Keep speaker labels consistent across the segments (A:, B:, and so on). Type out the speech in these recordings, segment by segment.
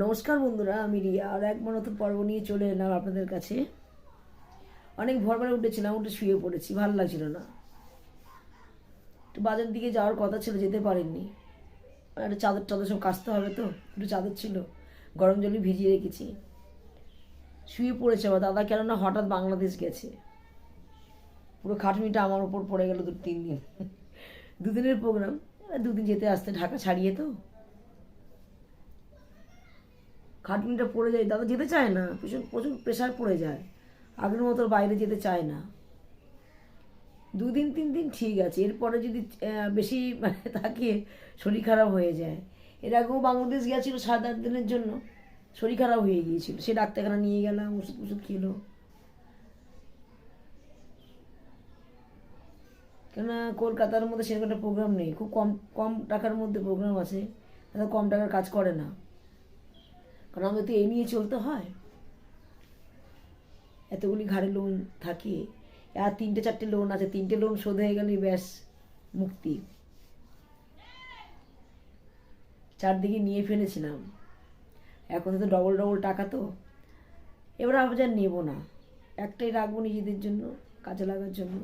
A: নমস্কার বন্ধুরা, আমি রিয়া আর একবার নতুন পর্ব নিয়ে চলে এলাম আপনাদের কাছে। অনেক ভোরবেলা উঠেছিলাম, উঠে শুয়ে পড়েছি, ভালো লাগছিল না। একটু বাজার দিকে যাওয়ার কথা ছিল, যেতে পারিনি। একটা চাদর টাদর সব কাচতে হবে, তো একটু চাদর ছিল, গরম জলে ভিজিয়ে রেখেছি। শুয়ে পড়েছে আমার দাদা, কেননা হঠাৎ বাংলাদেশ গেছে। পুরো খাটনিটা আমার ওপর পড়ে গেল 3 দিন। দুদিনের প্রোগ্রাম, দুদিন যেতে আসতে, ঢাকা ছাড়িয়ে তো খাটনিটা পড়ে যায়। দাদা যেতে চায় না, প্রচুর প্রচুর প্রেশার পড়ে যায়, আগের মতো বাইরে যেতে চায় না। 2 দিন 3 দিন ঠিক আছে, এরপরে যদি বেশি মানে থাকে, শরীর খারাপ হয়ে যায়। এর আগেও বাংলাদেশ গিয়েছিল 7-8 দিনের জন্য, শরীর খারাপ হয়ে গিয়েছিল, সে ডাক্তারখানা নিয়ে গেলাম, ওষুধ ওষুধ খেলো। কেননা কলকাতার মধ্যে সেরকম একটা প্রোগ্রাম নেই, খুব কম কম টাকার মধ্যে প্রোগ্রাম আছে, তারা কম টাকার কাজ করে না, কারণ আমাদের তো এই নিয়ে চলতে হয়। এতগুলি ঘাড়ে লোন থাকে, আর 3টে 4টে লোন আছে, 3টে লোন শোধ হয়ে গেলেই ব্যাস মুক্তি। চারদিকে নিয়ে ফেলেছিলাম, এখন তো ডবল ডবল টাকা, তো এবার আবার যা নেবো না, একটাই রাখবো নিজেদের জন্য, কাজে লাগার জন্য।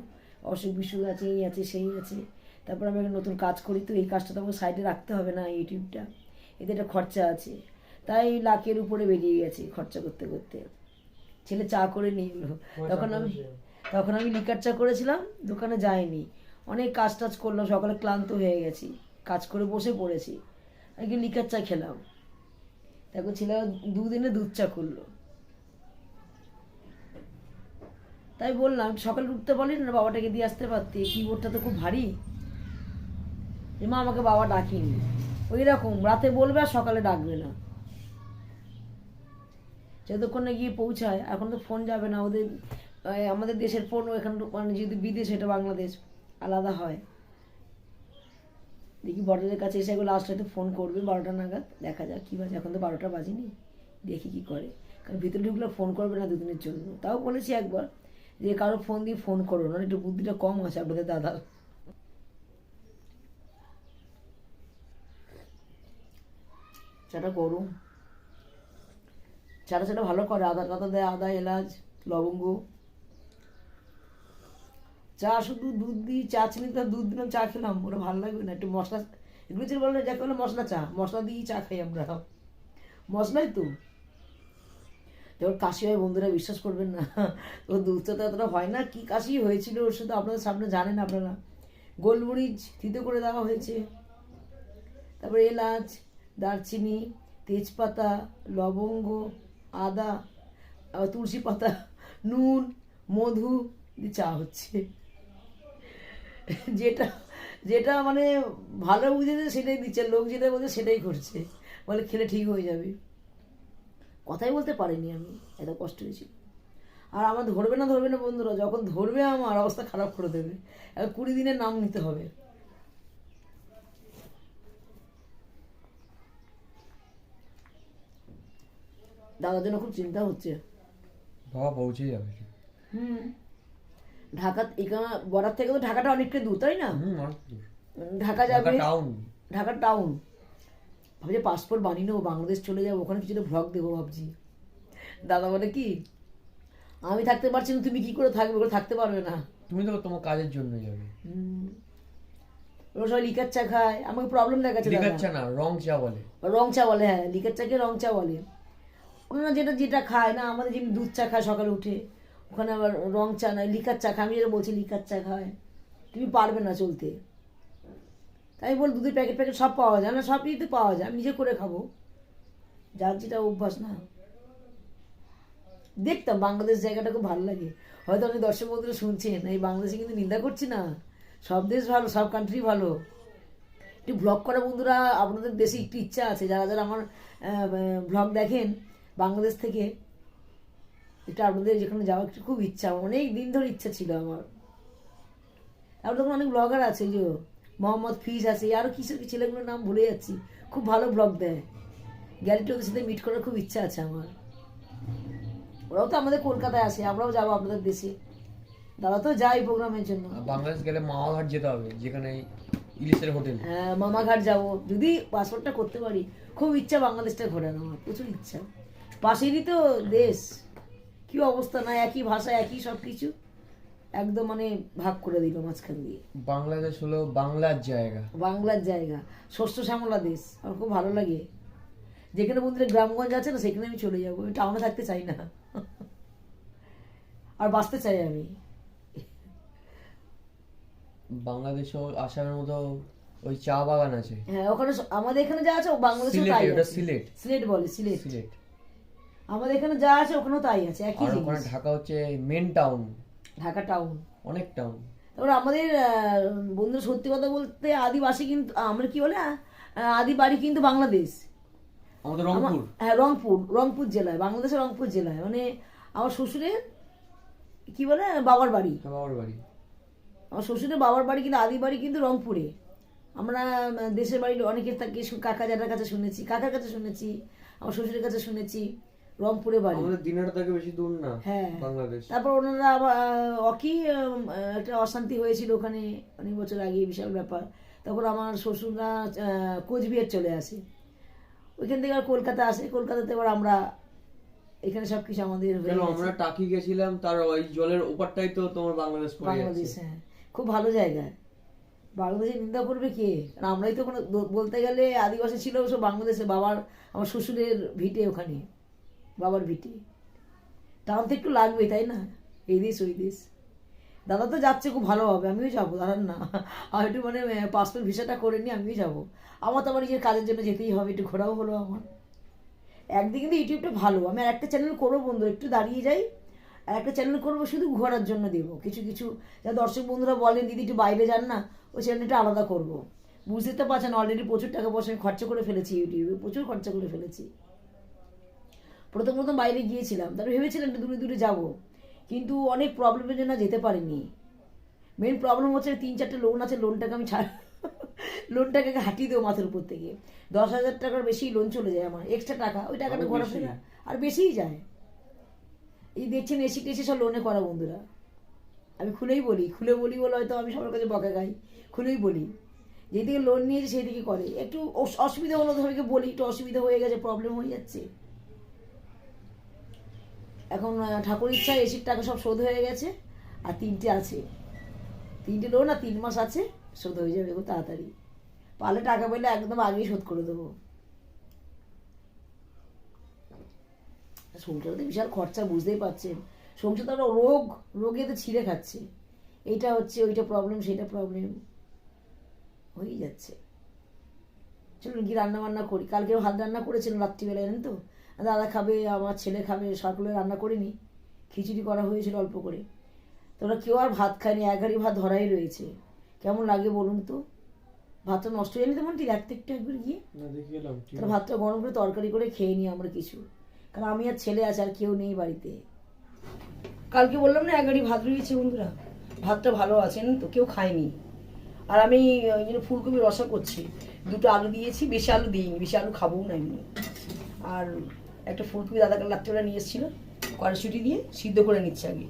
A: অসুখ বিসুখ আছে, এই আছে সেই আছে, তারপর আমি একটা নতুন কাজ করি, তো এই কাজটা তো আমাকে সাইডে রাখতে হবে না, ইউটিউবটা, এতে একটা খরচা আছে। তাই লাখের উপরে বেরিয়ে গেছে খরচা করতে করতে। ছেলে চা করে নিয়ে এলো, তখন আমি তখন আমি লিকার চা করেছিলাম, দোকানে যাইনি, অনেক কাজ টাজ করলাম, সকালে ক্লান্ত হয়ে গেছি, কাজ করে বসে পড়েছি, আজকে লিকার চা খেলাম। তারপর ছেলে 2 দিনে দুধ চা করলো। তাই বললাম সকালে উঠতে বলি না, বাবাটাকে দিয়ে আসতে পারতে, কিবোর্ডটা তো খুব ভারী। মা আমাকে বাবা ডাকিনি, ওই রকম রাতে বলবে আর সকালে ডাকবে না, যতক্ষণ না গিয়ে পৌঁছায়। এখন তো ফোন যাবে না ওদের, আমাদের দেশের ফোন এখান, মানে যদি বিদেশ, এটা বাংলাদেশ আলাদা হয়। দেখি বর্ডারের কাছে এসে এগুলো লাস্ট হয়তো ফোন করবে 12টা নাগাদ, দেখা যাক কী বাজে, এখন তো 12টা বাজেনি, দেখি কি করে। কারণ ভিতরে ঢুকলে ফোন করবে না 2 দিনের জন্য। তাও বলেছি একবার যে কারো ফোন দিয়ে ফোন করো না, একটু বুদ্ধিটা কম আছে আপনাদের দাদার। চাটা গরম, চাটা চাটা ভালো করে, আদা টাদা দেয়, আদা এলাচ লবঙ্গ। চা শুধু দুধ দিই, চা চিনি, তো দুধ দিলাম, চা খেলাম, ওরা ভালো লাগবে না, একটু মশলা, এগুলো ছিল বলে যাকে বলে মশলা চা, মশলা দিয়েই চা খাই আমরা, মশলাই তো। যখন কাশি হয় বন্ধুরা বিশ্বাস করবেন না, তো দুধ চা তো এতটা হয় না, কি কাশি হয়েছিল ওর সাথে আপনাদের সামনে জানেন আপনারা। গোলমরিচ থিতো করে দেওয়া হয়েছে, তারপরে এলাচ, দারচিনি, তেজপাতা, লবঙ্গ, আদা, আবার তুলসী পাতা, নুন, মধু দিয়ে চা হচ্ছে। যেটা যেটা মানে ভালো বুঝেছে সেটাই দিচ্ছে, লোক যেটা বলছে সেটাই করছে, বলে খেলে ঠিক হয়ে যাবে। কথাই বলতে পারিনি আমি, এত কষ্ট হয়েছিল। আর আমার ধরবে না ধরবে না বন্ধুরা, যখন ধরবে আমার অবস্থা খারাপ করে দেবে। 20 দিনের নাম নিতে হবে। দাদার জন্য খুব চিন্তা হচ্ছে।
B: বাবা পৌঁছে যাবে।
A: হুম, ঢাকা এখানে বর্ডার থেকে তো ঢাকাটা অনেকটা দূর, তাই না?
B: অনেক দূর।
A: ঢাকা যাবে,
B: টাউন।
A: ঢাকা টাউন। ভাবছি পাসপোর্ট বানিয়ে নেবো, বাংলাদেশ চলে যাবো, ওখানে কিছুটা ভ্লগ দেবো ভাবছি। দাদা বলে কি, আমি থাকতে পারছি না, তুমি কি করে থাকবে, ওরা থাকতে পারবে না।
B: তুমি তো তোমার কাজের জন্য যাবে।
A: ওরা সবাই লিকার চা খায়, আমাকে প্রবলেম দেখাচ্ছে
B: লিকার
A: দাদা।
B: চা না, রং চা বলে।
A: রং চা বলে, হ্যাঁ লিকার চাকে রং চা বলে। ওনারা যেটা যেটা খায় না, আমাদের যেমনি দুধ চা খায় সকালে উঠে, ওখানে আবার রং চা নয়, লিকার চা খায়। আমি যেটা বলছি লিকার চা খায়, তুমি পারবে না চলতে। তাই বল দুধের প্যাকেট প্যাকেট সব পাওয়া যায় না, সব ইয়েতে পাওয়া যায়, আমি নিজে করে খাবো, যার যেটা অভ্যাস না। দেখতাম বাংলাদেশ জায়গাটা খুব ভালো লাগে। হয়তো অনেক দর্শক বন্ধুরা শুনছেন, এই বাংলাদেশে কিন্তু নিন্দা করছি না, সব দেশ ভালো, সব কান্ট্রি ভালো। একটু ব্লগ করা বন্ধুরা, আপনাদের দেশে একটু ইচ্ছা আছে, যারা যারা আমার ব্লগ দেখেন বাংলাদেশ থেকে, এটা আপনাদের যেখানে যাওয়ার একটু খুব ইচ্ছা, অনেক দিন ধরে ইচ্ছা ছিল আমার। তারপর তখন অনেক ব্লগার আছে, যে মোহাম্মদ ফিজ আছে, আরও কিসের কি ছেলেগুলোর নাম ভুলে যাচ্ছি, খুব ভালো ব্লগ দেয়। গ্যারিটি ওদের সাথে মিট করার খুব ইচ্ছা আছে আমার। ওরাও তো আমাদের কলকাতায় আসে, আমরাও যাবো আপনাদের দেশে, দাদা তো যাই প্রোগ্রামের জন্য।
B: বাংলাদেশ গেলে মাওয়াঘাট যেতে হবে, যেখানে ইলিশের হোটেল।
A: হ্যাঁ, মামাঘাট যাব, যদি পাসপোর্টটা করতে পারি। খুব ইচ্ছা বাংলাদেশটা ঘোরানো, আমার প্রচুর ইচ্ছা। পাশেরই তো দেশ, কি অবস্থা না, একই ভাষা একই সব কিছু, একদম মানে ভাগ করে দিল মাঝখান দিয়ে।
B: বাংলাদেশ হলো বাংলার জায়গা।
A: বাংলার জায়গা, শস্য শ্যামলা দেশ, আমার খুব ভালো লাগে। যেখানে বন্ধুরা গ্রামগঞ্জ আছে না, সেখানে আমি চলে যাবো, আমি টাউনে থাকতে চাই না। আর বাঁচতে চাই আমি।
B: বাংলাদেশও আসামের মতো ওই চা বাগান আছে।
A: হ্যাঁ, ওখানে আমাদের এখানে যা আছে বাংলাদেশে তাই
B: সিলেটে, ওটা
A: আছে।
B: সিলেট।
A: সিলেট বলে, সিলেট।
B: সিলেট।
A: আমাদের এখানে যা আছে ওখানেও তাই আছে, একই
B: আর ওখানে
A: জিনিস।
B: ঢাকা হচ্ছে মেন টাউন,
A: ঢাকা টাউন।
B: অনেক টাউন।
A: তারপরে আমাদের বন্ধু, সত্যি কথা বলতে আদিবাসী কিন্তু আমরা কি বলে আদি বাড়ি কিন্তু বাংলাদেশ।
B: আমাদের রংপুর।
A: হ্যাঁ, রংপুর জেলায়, বাংলাদেশের রংপুর জেলায়। মানে আমার শ্বশুরের কি বলে বাবার বাড়ি,
B: বাবার বাড়ি।
A: আমার শ্বশুরের বাবার বাড়ি কিন্তু আদি বাড়ি কিন্তু রংপুরে। আমরা দেশের বাড়ি অনেকের থাকে, কাকা জাটার কাছে শুনেছি, কাকার কাছে শুনেছি, আমার শ্বশুরের কাছে শুনেছি রংপুরে বাড়ি।
B: আমাদের দিনাটা থেকে বেশি দূর না।
A: হ্যাঁ,
B: বাংলাদেশ।
A: তারপর ওনারা অকি একটা অশান্তি হয়েছিল ওখানে অনেক বছর আগে, বিশাল ব্যাপার। তখন আমার শ্বশুররা কোচবিহার চলে আসে, ওইখান থেকে আর কলকাতা আসে। কলকাতাতে এবার আমরা এখানে সবকিছু আমাদের হয়ে
B: কেন
A: গেছে।
B: আমরা টাকি গেছিলাম, তার ওই জলের ওপারটাই তো তোমার বাংলাদেশ পড়ে
A: বাংলাদেশ,
B: যাচ্ছে।
A: হ্যাঁ, খুব ভালো জায়গা। বাংলাদেশে নিন্দা করবে কে? কারণ আমরাই তো কোনো বলতে গেলে আদিবাসী ছিল সব বাংলাদেশে। আমার শ্বশুরের ভিটে ওখানে, বাবার ভিটে। টাউন তো একটু লাগবেই, তাই না? এই দেশ ওই দেশ। দাদা তো যাচ্ছে, খুব ভালো হবে, আমিও যাবো, দাদার না। আর একটু মানে পাসপোর্ট ভিসাটা করে নিয়ে আমিও যাবো। আমার তো আমার নিজের কাজের জন্য যেতেই হবে, একটু ঘোরাও হলো আমার। একদিকে কিন্তু ইউটিউবটা ভালো, আমি আর একটা চ্যানেল করবো বন্ধু, একটু দাঁড়িয়ে যাই, আর একটা চ্যানেল করবো শুধু ঘোরার জন্য দেবো। কিছু কিছু যা দর্শক বন্ধুরা বলেন দিদি একটু বাইরে যান না, ওই চ্যানেলটা আলাদা করবো। বুঝতে তো পারছেন, অলরেডি প্রচুর টাকা পয়সা আমি খরচা করে ফেলেছি, ইউটিউবে প্রচুর খরচা করে ফেলেছি। প্রথম প্রথম বাইরে গিয়েছিলাম, তারপরে ভেবেছিলাম একটু দূরে দূরে যাবো, কিন্তু অনেক প্রবলেমের জন্য যেতে পারিনি। মেন প্রবলেম হচ্ছে 3-4টে লোন আছে, লোনটাকে আমি লোনটাকে হাঁটিয়ে দেবো মাথার উপর থেকে। 10,000 টাকার বেশি লোন চলে যায় আমার, এক্সট্রা টাকা, ওই টাকাটা ঘোরাফেরা আর বেশিই যায়। এই দেখছেন এসি টেসি সব লোনে করা বন্ধুরা। আমি খুলে বলি বলে হয়তো আমি সবার কাছে বকা খাই, খুলেই বলি। যেদিকে লোন নিয়েছে সেই দিকে করে। একটু অসুবিধা হলো সবাইকে বলি, একটু অসুবিধা হয়ে গেছে, প্রবলেম হয়ে যাচ্ছে। এখন ঠাকুর ইচ্ছা এসির টাকা সব শোধ হয়ে গেছে, আর 3টে আছে, 3টে লোন, আর 3 মাস আছে, শোধ হয়ে যাবে খুব তাড়াতাড়ি। পারলে টাকা পেলে একদম আগেই শোধ করে দেবো। সংসারে বিশাল খরচা, বুঝতেই পারছেন। সংসার তো রোগে তো ছিঁড়ে খাচ্ছে, এইটা হচ্ছে, ওইটা প্রবলেম, সেটা প্রবলেম হয়েই যাচ্ছে। চলুন কি রান্না বান্না করি। কালকেও হাত রান্না করেছিলাম রাত্রিবেলায়, জানেন তো, দাদা খাবে, আমার ছেলে খাবে, সকালে রান্না করিনি, খিচুড়ি করা হয়েছিল অল্প করে। তোরা কেউ আর ভাত খায়নি, 1 হাঁড়ি ভাত ধরাই রয়েছে। কেমন লাগে বলুন তো? ভাতটা নষ্ট হয়ে যেতে ঠিক একটু একবার গিয়ে তাহলে ভাতটা গরম করে তরকারি করে খেয়ে নিই আমরা কিছু, কারণ আমি আর ছেলে আছে, আর কেউ নেই বাড়িতে। কালকে বললাম না 1 হাঁড়ি ভাত রয়েছে বন্ধুরা, ভাতটা ভালো আছে জানেন তো, কেউ খায়নি। আর আমি ওই জন্য ফুলকপি রসা করছি, 2টো আলু দিয়েছি, বেশি আলু দিইনি, বেশি আলু খাবোও না এমনি। আর একটা ফুলকপি দাদাকে রাত্রিবেলা নিয়ে এসেছিল, কড়াইশুঁটি দিয়ে সিদ্ধ করে নিচ্ছে আগে।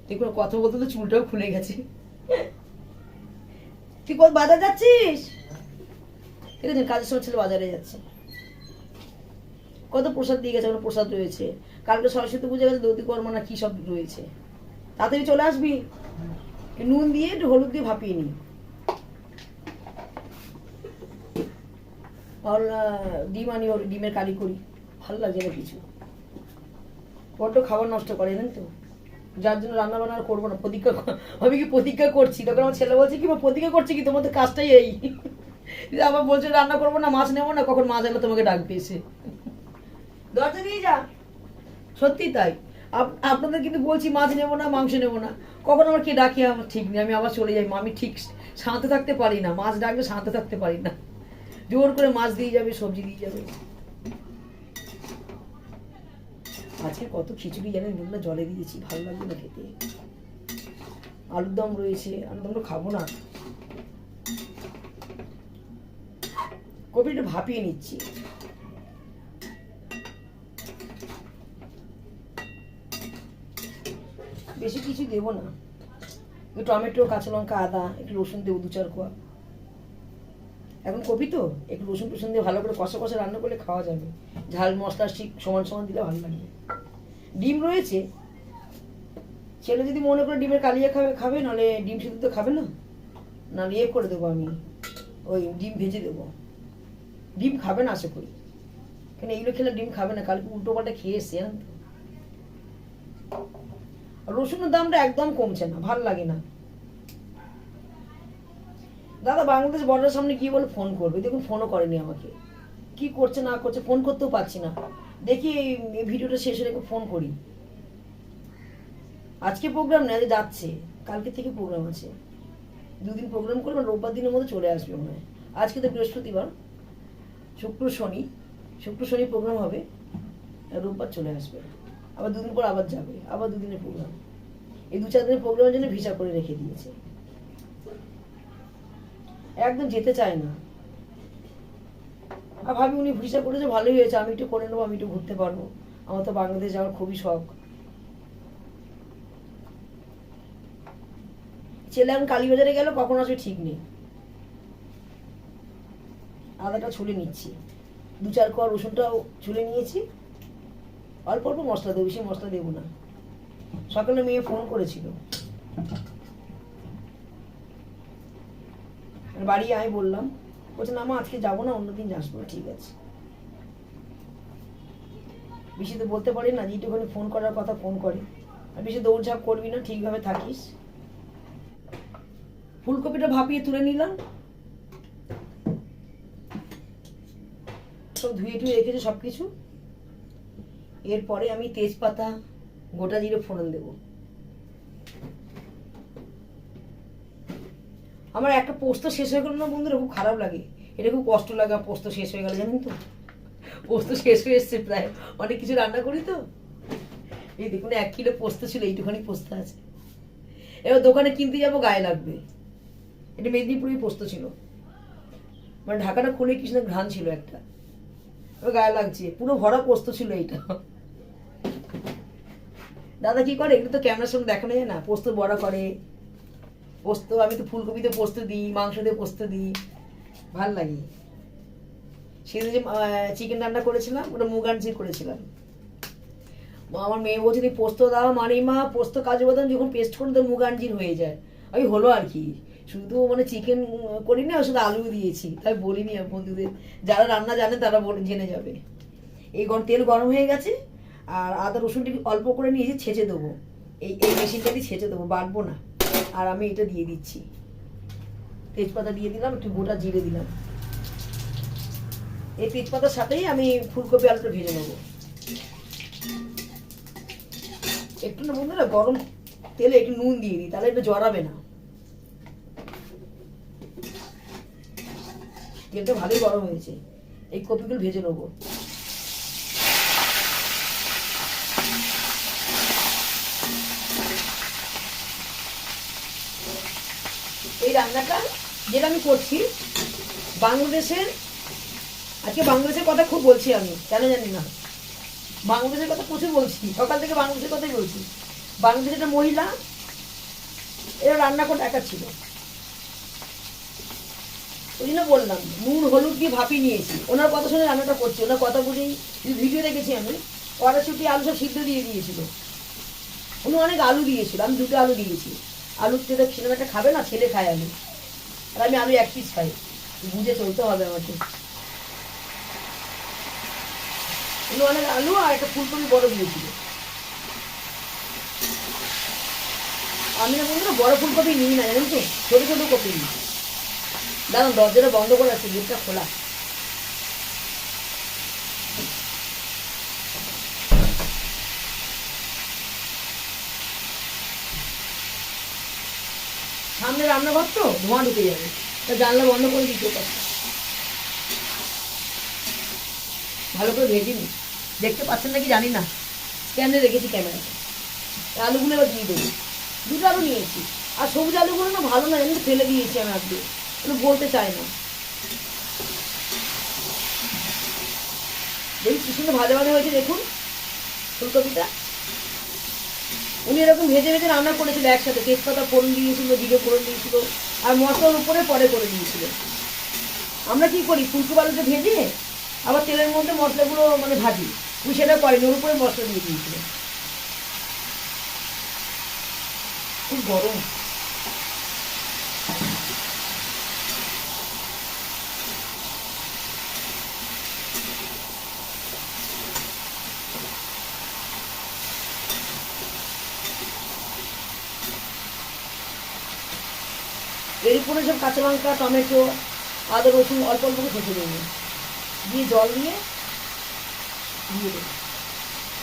A: দেখুন কথা বলতে তো চুলটাও খুলে গেছে। তুই কত বাজার যাচ্ছিস? ঠিক আছে, কাজের সময় ছেলে বাজারে যাচ্ছে। কত প্রসাদ দিয়ে গেছে, প্রসাদ রয়েছে, কালকে সরস্বতী পুজো গেছে, দৌতি কর্ম না কি সব রয়েছে। তাড়াতাড়ি চলে আসবি, নুন দিয়ে একটু হলুদ দিয়ে ভাপিয়ে নি। আর ডিম আনি, ওর ডিমের কারি করি, ভালো লাগছে না কিছু, বড্ড খাবার নষ্ট করে জানেন তো। যার জন্য রান্না বান্না আর করবো না, আমি কি প্রতিজ্ঞা করছি। তখন আমার ছেলে বলছে কি প্রতিজ্ঞা করছে কি, তোমাদের কাজটাই এই। আবার বলছে রান্না করবো না, মাছ নেবো না, কখন মাছ এলে তোমাকে ডাকবে এসে। দরজা দিয়ে যা, সত্যি তাই। আপনাদের কিন্তু বলছি মাছ নেবো না, মাংস নেবো না, কখন আমার কে ডাকি আমার ঠিক নেই, আমি আবার চলে যাই। আমি ঠিক শান্ত থাকতে পারি না, মাছ ডাকলে শান্ত থাকতে পারি না, জোর করে মাছ দিয়ে যাবে, সবজি দিয়ে যাবে। আজকে কত খিচুড়ি জানেন বললে জলে দিয়েছি, ভালো লাগবে না খেতে। আলুর দম রয়েছে, আলুর দমটা খাবো না, কপিটা ভাপিয়ে নিচ্ছি। বেশি কিছু দেবো না, টমেটো, কাঁচা লঙ্কা, আদা, একটু রসুন দেবো 2-4 কোয়া, এখন কপি তো একটু রসুন টসুন দিয়ে ভালো করে কষা কষা রান্না করলে খাওয়া যাবে, ঝাল মশলা ঠিক সমান সমান দিলে ভালো লাগবে। ডিম রয়েছে, ছেলে যদি মনে করে ডিমের কালিয়া খাবে খাবে, নাহলে ডিম সিদ্ধ তো খাবে না, নাহলে ইয়ে করে দেবো আমি, ওই ডিম ভেজে দেবো। ডিম খাবে না আশা করি, কেন এইগুলো খেলে ডিম খাবে না, কালকে উল্টো পাল্টা খেয়ে এসছে জানেন তো। রসুনের দামটা একদম কমছে না, ভাল লাগে না। দাদা বাংলাদেশ বর্ডারের সামনে গিয়ে বলে ফোন করবে, দেখুন ফোনও করেনি আমাকে, কি করছে না করছে, ফোন করতেও পারছি না। দেখি এই ভিডিওটা শেষ হয়ে ফোন করি। আজকে প্রোগ্রাম নেই, আজ যাচ্ছে, কালকে থেকে প্রোগ্রাম আছে, 2 দিন প্রোগ্রাম করবে, রোববার দিনের মধ্যে চলে আসবে মনে হয়। আজকে তো বৃহস্পতিবার, শুক্র শনি প্রোগ্রাম হবে, রোববার চলে আসবে, আবার 2 দিন পর আবার যাবে, আবার 2 দিনের প্রোগ্রাম। এই 2-4 দিনের প্রোগ্রামের জন্য ভিসা করে রেখে দিয়েছে, একদম যেতে চায় না। আর ভাবি উনি ভিসা করেছে ভালোই হয়েছে, আমি একটু করে নেবো, আমি একটু ঘুরতে পারবো, আমার তো বাংলাদেশ যাওয়ার খুবই শখ। ছেলে এখন কালীবাজারে গেল, কখন আসবে ঠিক নেই। আদাটা ছুলে নিচ্ছি, 2-4 কোয়া রসুনটাও ছুলে নিয়েছি, অল্প অল্প মশলা দেবো, বেশি মশলা দেবো না। সকালে মেয়ে ফোন করেছিল, বাড়ি আমি বললাম, বলছে না মা আজকে যাবো না, অন্যদিন আসবো। ঠিক আছে, বেশি তো বলতে পারি না, যেটুখানি ফোন করার কথা ফোন করে, আর বেশি দৌড়ঝাঁপ করবি না, ঠিকভাবে থাকিস। ফুলকপিটা ভাপিয়ে তুলে নিলাম, সব ধুয়ে টুয়ে রেখেছে সব কিছু। এরপরে আমি তেজপাতা, গোটা জিরে ফোড়ন দেব। আমার একটা পোস্ত শেষ হয়ে গেল না বন্ধুরা, খুব খারাপ লাগে, এটা খুব কষ্ট লাগে, পোস্ত শেষ হয়ে গেল জানেন তো। পোস্ত শেষ হয়ে এসছে প্রায়, অনেক কিছু রান্না করি তো। এই দেখুন 1 কিলো পোস্ত ছিল, এইটুখানি পোস্ত আছে। এবার দোকানে কিনতে যাবো, গায়ে লাগবে। এটা মেদিনীপুরের পোস্ত ছিল, মানে ঢাকাটা খুলে কি সুন্দর ঘ্রাণ ছিল একটা, গায়ে লাগছে, পুরো ভরা পোস্ত ছিল এইটা। দাদা কি করে, এগুলো তো ক্যামেরার সামনে দেখানো যায় না, পোস্ত বড়া করে, পোস্ত আমি তো ফুলকপিতে পোস্ত দিই, মাংস দিয়ে পোস্ত দিই, ভাল লাগে। সেদিন যে চিকেন রান্না করেছিলাম, ওটা মুগানজি করেছিলাম। আমার মেয়ে বলছে তুমি পোস্ত দাও, মানে মা পোস্ত কাজু বাদাম যখন পেস্ট করে তো মুগানজির হয়ে যায়। আমি হলো আর কি, শুধু মানে চিকেন করি না, শুধু আলু দিয়েছি, তাই বলিনি আর বন্ধুদের, যারা রান্না জানে তারা জেনে যাবে। এই তেল গরম হয়ে গেছে, আর আদা রসুনটা অল্প করে নিয়েছি, ছেঁচে দেবো, এই মেশিনটা দিয়ে ছেঁচে দেবো, বাটবো না। আর আমি এটা দিয়ে দিচ্ছি, তেজপাতা দিয়ে দিলাম, একটু গোটা জিরে দিলাম। এই তেজপাতার সাথেই আমি ফুলকপি আলুটা ভেজে নেবো। একটু না বন্ধুরা, গরম তেলে একটু নুন দিয়ে দিই, তাহলে একটু জড়াবে না। তেলটা ভালোই গরম হয়েছে, এই কপিগুলো ভেজে নেবো। এই রান্নাটা যেটা আমি করছি বাংলাদেশের, আজকে বাংলাদেশের কথা খুব বলছি আমি, কেন জানি না, বাংলাদেশের কথা প্রচুর বলছি, সকাল থেকে বাংলাদেশের কথাই বলছি। বাংলাদেশের একটা মহিলা, এরা রান্না করে একা ছিল, ওই জন্য বললাম নুন হলুদ দিয়ে ভাপিয়ে নিয়েছি। ওনার কথা শুনে রান্নাটা করছি, ওনার কথা বুঝেই ভিডিও দেখেছি আমি, কড়াইশুঁটি আলু সব সিদ্ধ দিয়ে দিয়েছিল, উনি অনেক আলু দিয়েছিল, আমি 2টো আলু দিয়েছি। আলুর তেলে ছেলেটা খাবে না, ছেলে খায় আলু, আর আমি আলু 1 পিস খাই, বুঝে চলতে হবে আমাকে। উনি অনেক আলু আর একটা ফুলকপি বড় দিয়েছিল। আমি না বন্ধুরা বড় ফুলকপি নিই না, জানেন তো, ছোট ছোট কপি নিই। দাঁড়ান, দরজাটা বন্ধ করে আছে, গেটটা খোলা। সামনে রান্নাঘর তো, ধোঁয়া ঢুকে যাবে, তা জানলা বন্ধ করে দিতে পারছি। ভালো করে ভেজে নি, দেখতে পাচ্ছেন নাকি জানি না, স্ট্যান্ডে রেখেছি ক্যামেরাতে। আলুগুলো এবার দিয়ে দেবো, 2টো আলু নিয়েছি, আর সবুজ আলুগুলো না ভালো না, জানি ফেলে দিয়েছি আমি আজকে, ওগুলো বলতে চায় না। দেখি কি সুন্দর ভাজা ভাজা হয়েছে, দেখুন ফুলকপিটা। উনি এরকম ভেজে ভেজে রান্না করেছিল একসাথে, তেজপাতা ফোড়ন দিয়েছিল, জিরে ফোড়ন দিয়েছিল, আর মশলার উপরে পরে করে দিয়েছিল। আমরা কি করি, ফুলকপি আলুটা ভেজে আবার তেলের মধ্যে মশলাগুলো মানে ভাজি, তুই সেটা করিনি, ওর উপরে মশলা দিয়ে দিয়েছিল। খুব গরম। এর উপরে সব কাঁচা লঙ্কা, টমেটো, আদা, রসুন অল্প অল্প করে ঘষে দেবো, দিয়ে জল দিয়ে দেবো।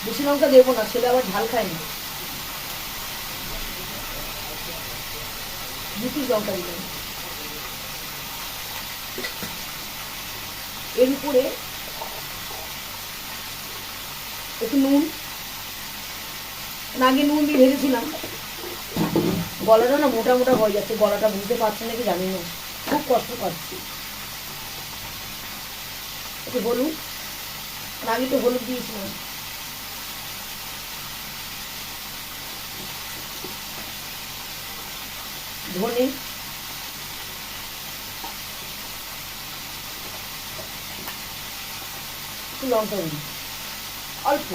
A: বেশি লঙ্কা দেবো না, ছেলে আবার ঝাল খায় না। 2 পিস লঙ্কা দিলাম। এর উপরে একটু নুন, আগে নুন দিয়ে ভেজেছিলাম। গলাটা না মোটা মোটা হয়ে যাচ্ছে, গলাটা বুঝতে পারছি নাকি জানি না, খুব কষ্ট পাচ্ছি। একটু হলুদ, আগে তো হলুদ দিয়েছিলাম। ধনে, একটু লঙ্কা গুঁড়ো অল্প,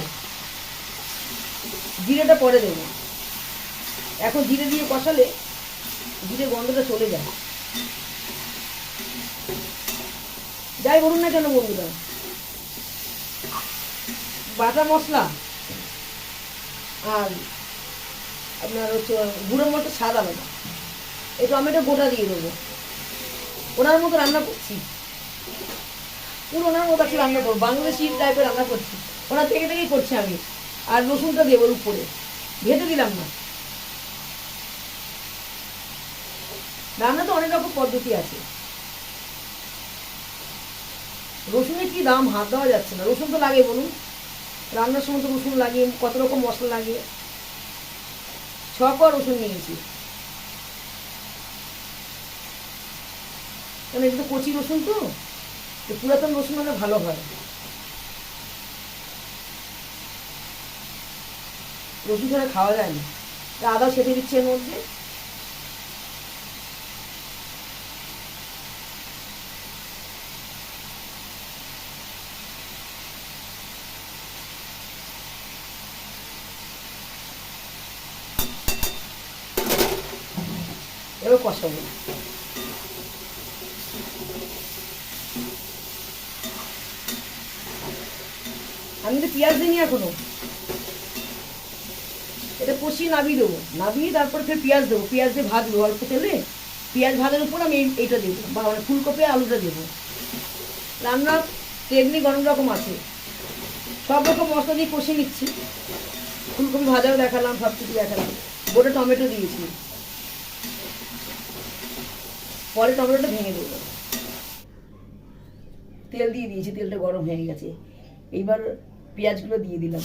A: জিরেটা পরে দেবো। এখন জিরে দিয়ে কষালে জিরে গন্ধটা চলে যায়। যাই বলুন না কেন বন্ধুরা, বাটা মশলা আর আপনার হচ্ছে গুঁড়ো মতো স্বাদ আলাদা। এই টমেটো গোটা দিয়ে দেবো। ওনার মতো রান্না করছি, পুরো ওনার মতো আছে রান্না করবো, বাংলাদেশি টাইপের রান্না করছি, ওনার থেকে থেকেই করছি আমি। আর রসুনটা দেবো উপরে, ভেজে দিলাম না। রান্না তো অনেক রকম পদ্ধতি আছে। রসুনের কি দাম, হাত দেওয়া যাচ্ছে না। রসুন তো লাগে বলুন, রান্নার সময় তো রসুন লাগে, কত রকম মশলা লাগে। 6 কোয়া রসুন নিয়েছি, কারণ এটা তো কচি রসুন, তো পুরাতন রসুন হলে ভালো হয়। রসুন ছাড়া খাওয়া যায় না। আদাও সেটে দিচ্ছে এর মধ্যে। এবার কষাবো। আমি তো পেঁয়াজ দিইনি এখনো, এটা কষিয়ে নাবিয়ে দেবো, নাবিয়ে তারপরে ফের পেঁয়াজ দেবো, পেঁয়াজ দিয়ে ভাজবো অল্প তেলে। পেঁয়াজ ভাজার উপর আমি এইটা দেবো, বা মানে ফুলকপি আলুটা দেবো। রান্নার টেকনিক অনেক রকম আছে, সব রকম মশলা দিয়ে কষিয়ে নিচ্ছি। ফুলকপি ভাজাও দেখালাম, সব কিছু দেখালাম। গোটা টমেটো দিয়েছি, পরে টমেটোটা ভেঙে দেবো। তেল দিয়ে দিয়েছি, তেলটা গরম হয়ে গেছে। এইবার পেঁয়াজগুলো দিয়ে দিলাম।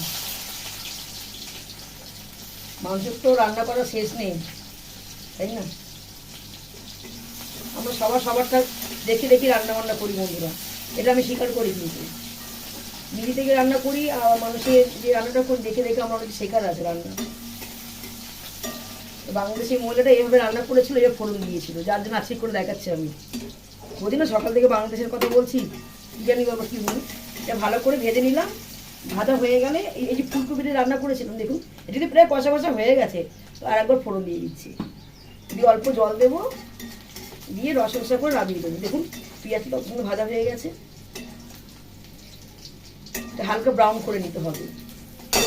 A: মাংসের তো রান্না করা শেষ নেই, তাই না? আমরা সবারটা দেখে দেখে রান্না বান্না করি বন্ধুরা, এটা আমি স্বীকার করি। কিন্তু নিজে থেকে রান্না করি, আর মানুষের যে রান্নাটা করি দেখে দেখে আমার অনেক শেখার আছে রান্না। বাংলাদেশের মহিলাটা এইভাবে রান্না করেছিল, এবার ফোড়ন দিয়েছিল, যার জন্য আজকে করে দেখাচ্ছি আমি। ওই দিনও সকাল থেকে বাংলাদেশের কথা বলছি, কি জানি বাবা কি বলি। এটা ভালো করে ভেজে নিলাম, ভাজা হয়ে গেলে এই যে ফুলকপিটা রান্না করেছিলাম, দেখুন এটা যদি প্রায় কষা কষা হয়ে গেছে, তো আর একবার ফোড়ন দিয়ে দিচ্ছি, দিয়ে অল্প জল দেবো, দিয়ে রসা রসা করে রাবিয়ে দেবো। দেখুন পেঁয়াজটা সুন্দর ভাজা হয়ে গেছে, এটা হালকা ব্রাউন করে নিতে হবে।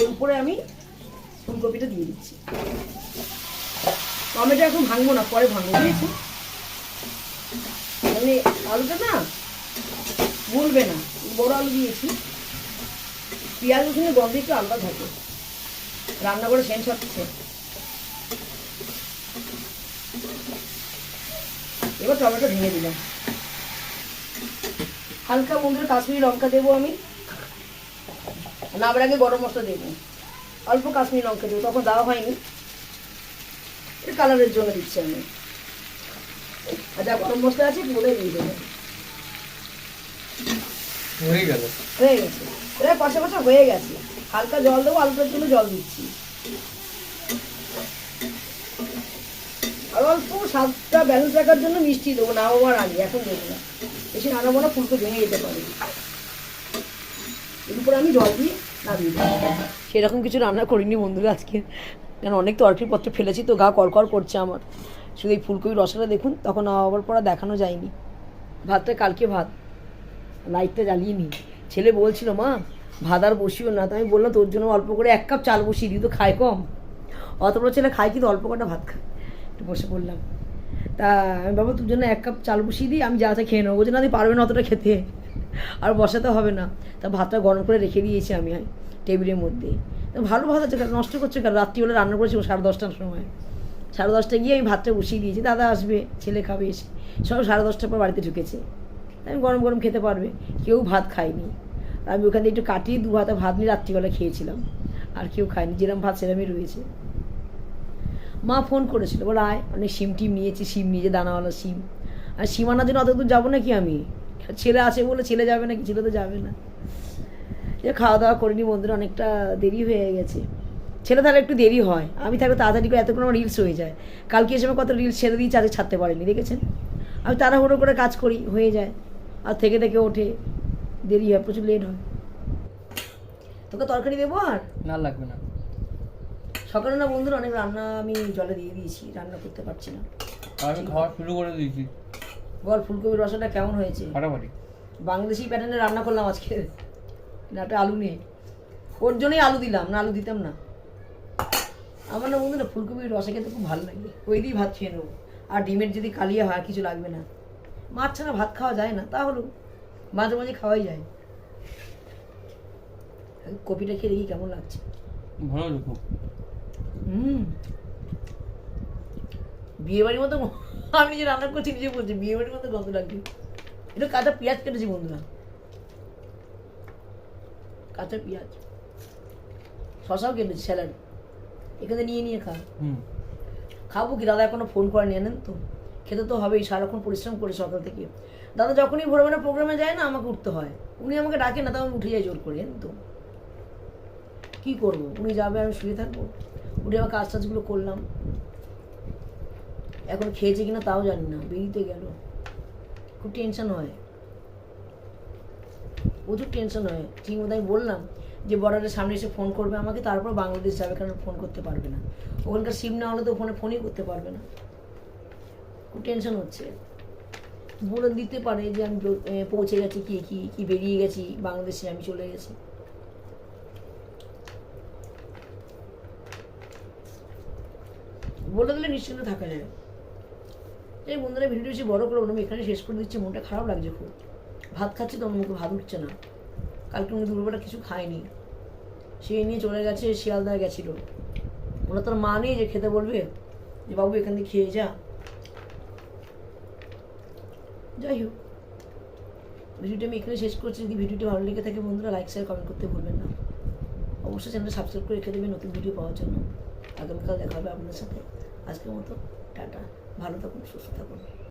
A: এর উপরে আমি ফুলকপিটা দিয়ে দিচ্ছি। টমেটো এখন ভাঙবো না, পরে ভাঙবো, বুঝেছি? মানে আলুটা না গলবে না, বড় আলু দিয়েছি। পেঁয়াজ রসুনের গন্ধ একটু আলাদা থাকে, রান্না করে সেন্ট হচ্ছে। এবার টমেটো ভেঙে দিলাম। হালকা বন্ধুর কাশ্মীরি লঙ্কা দেবো আমি, নামার আগে গরম মশলা দেবো, অল্প কাশ্মীরি লঙ্কা দেবো, তখন দেওয়া হয়নি, এটা কালারের জন্য দিচ্ছি আমি। আর যা গরম মশলা আছে বলে দিয়ে দেবো।
B: হয়ে গেল,
A: হয়ে গেছে, এবার কষা কষা হয়ে গেছে। হালকা জল দেবো, আলুটার জন্য জল দিচ্ছি। আর অল্প স্বাদটা ব্যালেন্স রাখার জন্য মিষ্টি দেবো, নামাবার আগে, এখন দেবো না। এই বেশি রান্নাবো না, ফুলকো ভেঙে যেতে পারে। এর উপরে আমি জল দিয়ে নামিয়ে দেবো। সেরকম কিছু রান্না করিনি বন্ধুরা আজকে, কারণ অনেক তরকারিপত্র ফেলেছি তো, গা কড়কড় করছে আমার। শুধু এই ফুলকপির রসাটা দেখুন, তখন আবার পরে দেখানো যায়নি। ভাতটা কালকে ভাত, লাইটটা জ্বালিয়ে নি। ছেলে বলছিল মা ভাত আর বসিও না, তো আমি বললাম তোর জন্য অল্প করে 1 কাপ চাল বসিয়ে দিই, তো খায় কম। অত বড় ছেলে খায় কিন্তু অল্প কটা ভাত খায়। একটু বসে পড়লাম। তা আমি বাবা তোর জন্য 1 কাপ চাল বসিয়ে দিই, আমি যা যা খেয়ে নেবো। বলছে না তুই পারবে না অতটা খেতে, আর বসাতে হবে না। তা ভাতটা গরম করে রেখে দিয়েছি আমি টেবিলের মধ্যে। তো ভালো ভাত আছে, নষ্ট করছে কারণ রাত্রিবেলা রান্না করেছি 10:30টার সময়। 10:30টায় গিয়ে আমি ভাতটা বসিয়ে দিয়েছি, দাদা আসবে, ছেলে খাবে এসে। সব 10:30টার পর বাড়িতে ঢুকেছে। আমি গরম গরম খেতে পারবে, কেউ ভাত খায়নি। আমি ওখান থেকে একটু কাটিয়ে 2 হাতে ভাত নিয়ে রাত্রিবেলা খেয়েছিলাম, আর কেউ খায়নি। যেরকম ভাত সেরকমই রয়েছে। মা ফোন করেছিল, বলে আয়, অনেক সিম টিম নিয়েছি, সিম নিয়েছে, দানাওয়ালা সিম। আর সিম আনার জন্য অত দূর যাবো নাকি আমি? ছেলে আছে বলে ছেলে যাবে নাকি? ছেলে তো যাবে না। যে খাওয়া দাওয়া করিনি বন্ধুরা, অনেকটা দেরি হয়ে গেছে। ছেলে তাহলে একটু দেরি হয়, আমি থাকলে তাড়াতাড়ি করে এতক্ষণ আমার রিলস হয়ে যায়। কালকে এসে আমার কত রিলস ছেড়ে দিয়েছি, আজকে ছাড়তে পারিনি, দেখেছেন? আমি তাড়াহুড়ো করে কাজ করি, হয়ে যায়। আর থেকে থেকে ওঠে, দেরি হয়, প্রচুর লেট হয়। তোকে তরকারি দেবো আর?
B: না লাগবে না।
A: সকালে না বন্ধুরা অনেক রান্না আমি জলে দিয়ে দিয়েছি, রান্না করতে পারছি না।
B: আর আমি খাওয়া শুরু করে দিয়েছি।
A: বল ফুলকপির রসাটা কেমন হয়েছে?
B: ফাটাফাটি।
A: বাংলাদেশি প্যাটার্নে রান্না করলাম আজকে, একটা আলু নিয়ে। ওর জন্যই আলু দিলাম, না আলু দিতাম না। আমার না বন্ধুরা ফুলকপির রসা খেতে খুব ভালো লাগে, ওই দিয়েই ভাত খেয়ে নেবো। আর ডিমের যদি কালিয়া হয়, কিছু লাগবে না। মাছ ছাড়া ভাত খাওয়া যায় না, তাহলেও মাঝে মাঝে খাওয়াই যায়। কপিটা খেয়ে দেখি কেমন লাগছে।
B: ভালো দেখো।
A: বিয়ে বাড়ির মতো আমি নিজে রান্না করছি, নিজে বলছি বিয়ে বাড়ির মতো গন্ধ লাগছে। এটা কাঁচা পেঁয়াজ কেটেছি বন্ধুরা, কাঁচা পেঁয়াজ, শশাও কেটেছি, স্যালাড এখানে নিয়ে নিয়ে খাবো কি? দাদা এখনো ফোন করেনি, জানেন তো? খেতে তো হবেই, সারাক্ষণ পরিশ্রম করে সকাল থেকে। দাদা যখনই ভোরবেলা প্রোগ্রামে যায় না, আমাকে উঠতে হয়। উনি আমাকে ডাকে না, তাও আমি উঠে যাই জোর করে, জানেন তো? কী করবো, উনি যাবে আমি শুয়ে থাকবো। উঠে আবার কাজ টাজগুলো করলাম। এখন খেয়েছে কিনা তাও জানি না, বেরিয়ে গেল। খুব টেনশন হয়, প্রচুর টেনশন হয়। ঠিক মতো আমি বললাম যে বর্ডারের সামনে এসে ফোন করবে আমাকে, তারপর বাংলাদেশ যাবে, কারণ ফোন করতে পারবে না। ওখানকার সিম না হলে তো ফোনই করতে পারবে না। খুব টেনশন হচ্ছে। বলে দিতে পারে যে আমি পৌঁছে গেছি, কি বেরিয়ে গেছি বাংলাদেশে, আমি চলে গেছি। বলে দিলে নিশ্চিন্ত থাকা যায়। এই বন্ধুরা ভিডিও বেশি বড় করবো না, আমি এখানে শেষ করে দিচ্ছি। মনটা খারাপ লাগছে খুব। ভাত খাচ্ছি তো, মুখে ভাত উঠছে না। কালকে উনি দুপুরবেলা কিছু খায়নি, সে নিয়ে চলে গেছে, শিয়ালদায় গেছিল। ওরা তোর মা নেই যে খেতে বলবে যে বাবু এখান থেকে খেয়ে যা। যাই হোক, ভিডিওটা আমি এখানে শেষ করছি। যদি ভিডিওটি ভালো লেগে থাকে বন্ধুরা, লাইক শেয়ার কমেন্ট করতে ভুলবেন না। অবশ্যই চ্যানেলটা সাবস্ক্রাইব করে রেখে দেবেন নতুন ভিডিও পাওয়ার জন্য। আগামীকাল দেখা হবে আপনাদের সাথে। আজকের মতো টাটা, ভালো থাকুন, সুস্থ থাকুন।